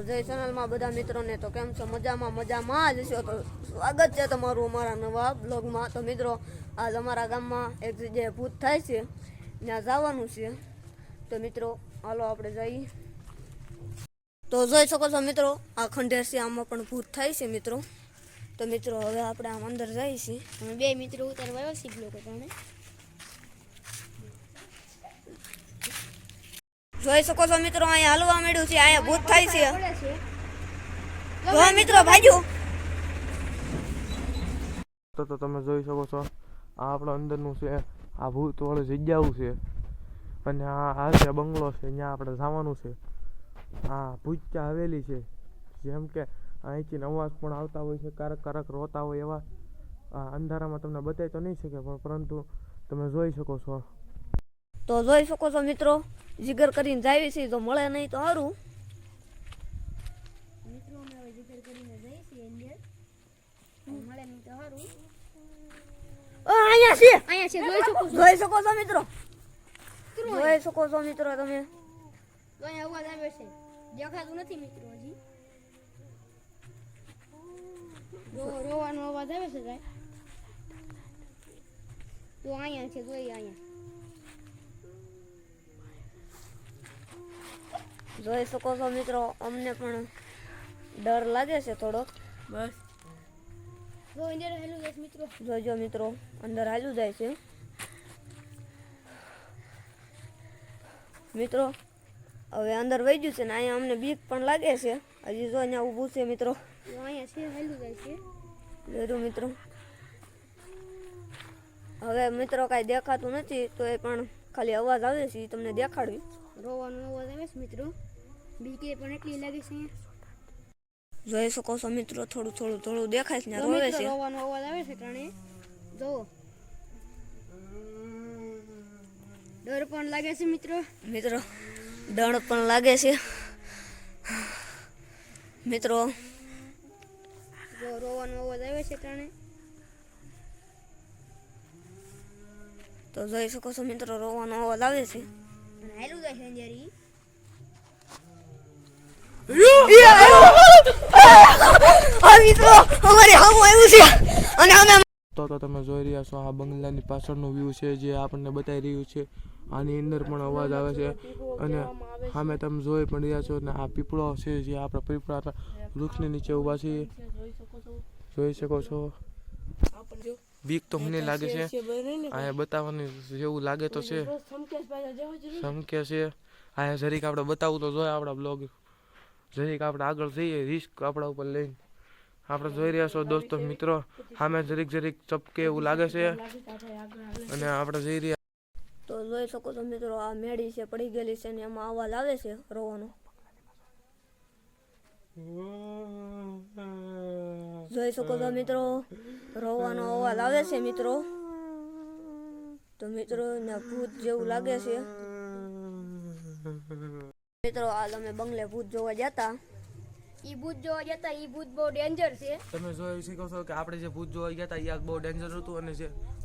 જય ચેનલમાં બધા મિત્રોને તો કેમ છો? મજામાં જ છો. તો સ્વાગત છે તમારું અમારા નવા બ્લોગમાં. તો મિત્રો, આજ અમારા ગામમાં એક જગ્યાએ ભૂત થાય છે, ત્યાં જવાનું છે. તો મિત્રો હાલો આપણે જઈએ. તો જોઈ શકો છો મિત્રો, આ ખંડેર છે, આમાં પણ ભૂત થાય છે મિત્રો. તો મિત્રો હવે આપણે આમ અંદર જઈએ છીએ. અમે બે મિત્રો ઉતારવા આવ્યા છીએ બ્લોક તમે જોઈ શકો છો મિત્રો, અહીંયા હલવા મળ્યું છે, અહીંયા ભૂત થાય છે. જો મિત્રો ભાગ્યું તો તમે જોઈ શકો છો, આ આપણા અંદરનું છે, આ ભૂત વાળી જગ્યાઓ છે, અને આ છે બંગલો છે, ત્યાં આપણે જવાનું છે. આ ભૂતચા હવેલી છે, જેમ કે અહીંથી અવાજ પણ આવતા હોય છે, કારક રોતા હોય એવા. આ અંધારામાં તમને બતાવી તો નહીં શકે, પણ પરંતુ તમે જોઈ શકો છો. તો જોઈ શકો છો મિત્રો, જીગર કરીને જાવી છે, તો મળે નહીં તો સારું. મિત્રો અમે હવે જીગર કરીને જઈએ છીએ અંદર, મળે નહીં તો સારું. અહીંયા છે, જોઈ શકો છો જોઈ શકો છો મિત્રો, જોઈ શકો છો મિત્રો તમે. તો અહીંયા અવાજ આવે છે, દેખાતું નથી મિત્રો હજી. રોવાનો અવાજ આવે છે કાંઈ. તો અહીંયા છે, જોઈએ અહીંયા. જોઈ શકો છો મિત્રો, અમને પણ ડર લાગે છે થોડોક. બસ જો અંદર હેલું જાય મિત્રો. જોજો મિત્રો, અંદર હાલ્યું જાય છે મિત્રો. હવે અંદર વહી ગયું છે ને અહીંયા અમને બીક પણ લાગે છે. હજી જો અહીંયા ઊભું છે મિત્રો, તો અહીંયા છે, હેલું જાય છે. જોયું મિત્રો. હવે મિત્રો કાંઈ દેખાતું નથી, તો એ પણ ખાલી અવાજ આવે છે, એ તમને દેખાડવી. રોવાનો અવાજ આવે છે મિત્રો, બીકે પણ એટલી લાગે છે અહીંયા. જોઈ શકો છો મિત્રો, થોડું દેખાય છે ને જો રોવે મિત્રો, છે. રોવાનો અવાજ આવે છે કારણે જોવો, ડર પણ લાગે છે મિત્રો. મિત્રો ડર પણ લાગે છે મિત્રો. જો રોવાનો અવાજ આવે છે કારણે. તો જોઈ શકો છો મિત્રો, રોવાનો અવાજ આવે છે. અને હેલું જાય છે અંદર ઈ. આ મિત્રો અમારી હામું આવ્યું છે, અને અમે તો તમે જોઈ રહ્યા છો, આ બંગલાની પાછળનું વ્યૂ છે, જે આપણને બતાવી રહ્યું છે. આની અંદર પણ અવાજ આવે છે, અને સામે તમે જોઈ પણ રહ્યા છો, ને આ પીપળો છે, જે આપણે પીપળા વૃક્ષની નીચે ઊભા છીએ. જોઈ શકો છો. બીક તો મને લાગે છે, અહીંયા બતાવવાની જેવું લાગે તો છે, સમકે છે. અહીંયા જરીક આપણે બતાવવું તો જોઈએ આપણા બ્લોગ, જરીક આપણે આગળ જઈએ, રિસ્ક આપણા ઉપર લઈને. આપણે જોઈ રહ્યા છો દોસ્તો મિત્રો, સામે જરીક ચપકે એવું લાગે છે, અને આપણે જઈ રહ્યા. તો જોઈ શકો છો મિત્રો, આ મેડી છે પડી ગયેલી છે, ને એમાં અવાજ આવે છે રોવાનો. જોઈ શકો છો મિત્રો, રોવાનો અવાજ આવે છે મિત્રો. તો મિત્રો ને ભૂત જેવું લાગે છે મિત્રો. આ તમે બંગલે ભૂત જોવા જતા, ઈ ભૂત જોવા જતા, ઈ ભૂત બહુ ડેન્જર છે. તમે જોઈ શકો છો કે આપણે જે ભૂત જોવા ગયા હતા, એ બહુ ડેન્જર હતું. અને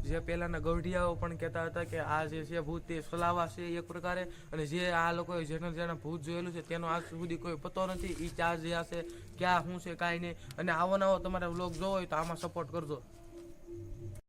જે પહેલાના ગઢિયાઓ પણ કહેતા હતા કે આ જે છે ભૂત તે સલાવા છે એક પ્રકારે, અને જે આ લોકોએ જેને ભૂત જોયેલું છે તેનો આજ સુધી કોઈ પતો નથી. એ ચાર્જ જે છે ક્યાં શું છે કાંઈ નહીં. અને આવો નવો તમારે વ્લોગ જોવો હોય તો આમાં સપોર્ટ કરજો.